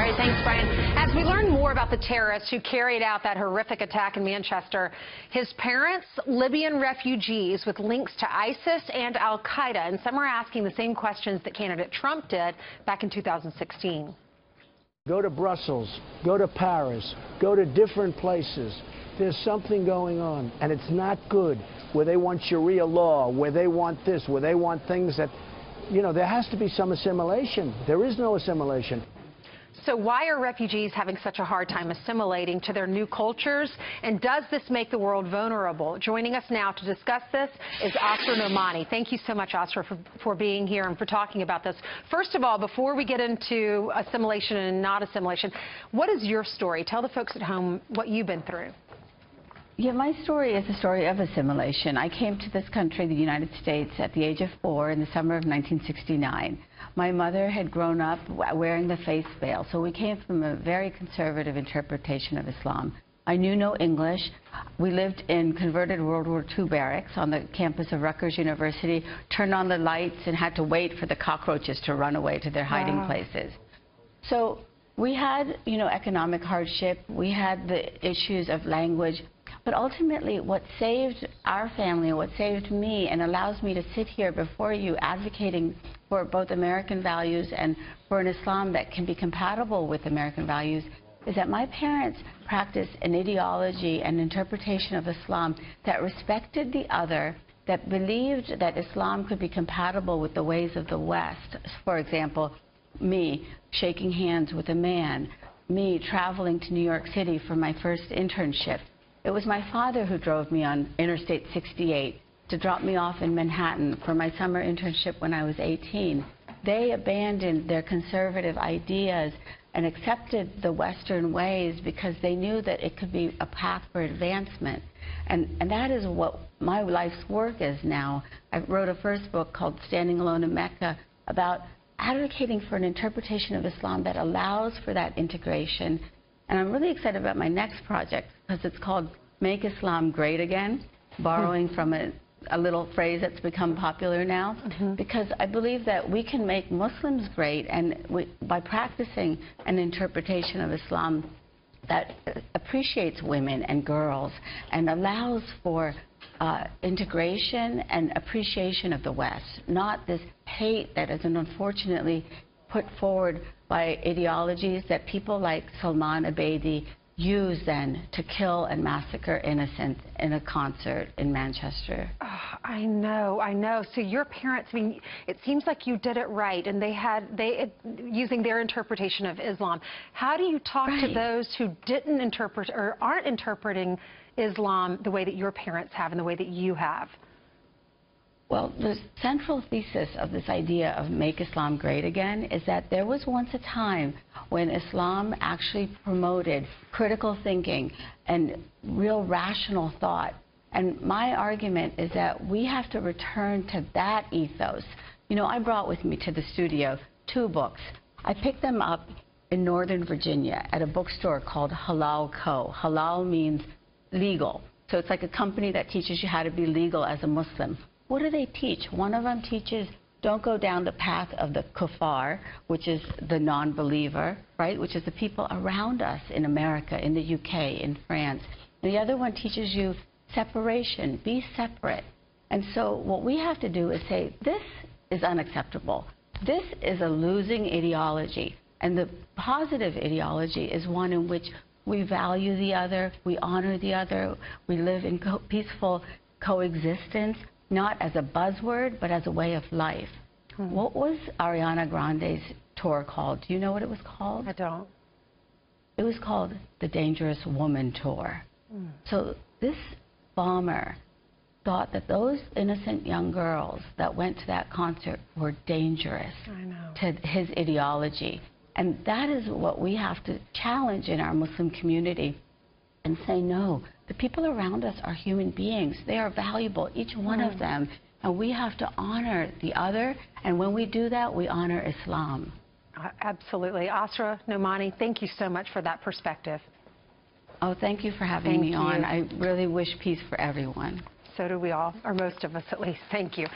right, thanks, Brian. As we learn more about the terrorists who carried out that horrific attack in Manchester, his parents, Libyan refugees with links to ISIS and al-Qaeda, and some are asking the same questions that candidate Trump did back in 2016. Go to Brussels, go to Paris, go to different places. There's something going on, and it's not good, where they want Sharia law, where they want this, where they want things that, you know, there has to be some assimilation. There is no assimilation. So why are refugees having such a hard time assimilating to their new cultures? And does this make the world vulnerable? Joining us now to discuss this is Asra Nomani. Thank you so much, Asra, for being here and for talking about this. First of all, before we get into assimilation and not assimilation, what is your story? Tell the folks at home what you've been through. Yeah, my story is a story of assimilation. I came to this country, the United States, at the age of 4 in the summer of 1969. My mother had grown up wearing the face veil, so we came from a very conservative interpretation of Islam. I knew no English. We lived in converted World War II barracks on the campus of Rutgers University, turned on the lights and had to wait for the cockroaches to run away to their hiding places. So we had, you know, economic hardship. We had the issues of language. But ultimately, what saved our family, what saved me, and allows me to sit here before you advocating for both American values and for an Islam that can be compatible with American values, is that my parents practiced an ideology and interpretation of Islam that respected the other, that believed that Islam could be compatible with the ways of the West. For example, me shaking hands with a man, me traveling to New York City for my first internship. It was my father who drove me on Interstate 68 to drop me off in Manhattan for my summer internship when I was 18. They abandoned their conservative ideas and accepted the Western ways because they knew that it could be a path for advancement. And that is what my life's work is now. I wrote a first book called Standing Alone in Mecca about advocating for an interpretation of Islam that allows for that integration. And I'm really excited about my next project because it's called Make Islam Great Again, borrowing from a little phrase that's become popular now, because I believe that we can make Muslims great, and by practicing an interpretation of Islam that appreciates women and girls and allows for integration and appreciation of the West, not this hate that is unfortunately put forward by ideologies that people like Salman Abedi use then to kill and massacre innocents in a concert in Manchester. Oh, I know. So your parents, I mean, it seems like you did it right, and using their interpretation of Islam. How do you talk to those who didn't interpret or aren't interpreting Islam the way that your parents have and the way that you have? Well, the central thesis of this idea of Make Islam Great Again is that there was once a time when Islam actually promoted critical thinking and real rational thought. And my argument is that we have to return to that ethos. You know, I brought with me to the studio 2 books. I picked them up in Northern Virginia at a bookstore called Halal Co. Halal means legal. So it's like a company that teaches you how to be legal as a Muslim. What do they teach? One of them teaches don't go down the path of the kuffar, which is the non-believer, right, which is the people around us in America, in the UK, in France. And the other one teaches you separation, be separate. And so what we have to do is say, this is unacceptable. This is a losing ideology. And the positive ideology is one in which we value the other, we honor the other, we live in peaceful coexistence, not as a buzzword, but as a way of life. What was Ariana Grande's tour called? Do you know what it was called? I don't. It was called the Dangerous Woman Tour. So this bomber thought that those innocent young girls that went to that concert were dangerous to his ideology. And that is what we have to challenge in our Muslim community and say, no, the people around us are human beings. They are valuable, each one of them. And we have to honor the other. And when we do that, we honor Islam. Absolutely. Asra Nomani, thank you so much for that perspective. Oh, thank you for having me on. I really wish peace for everyone. So do we all, or most of us at least. Thank you.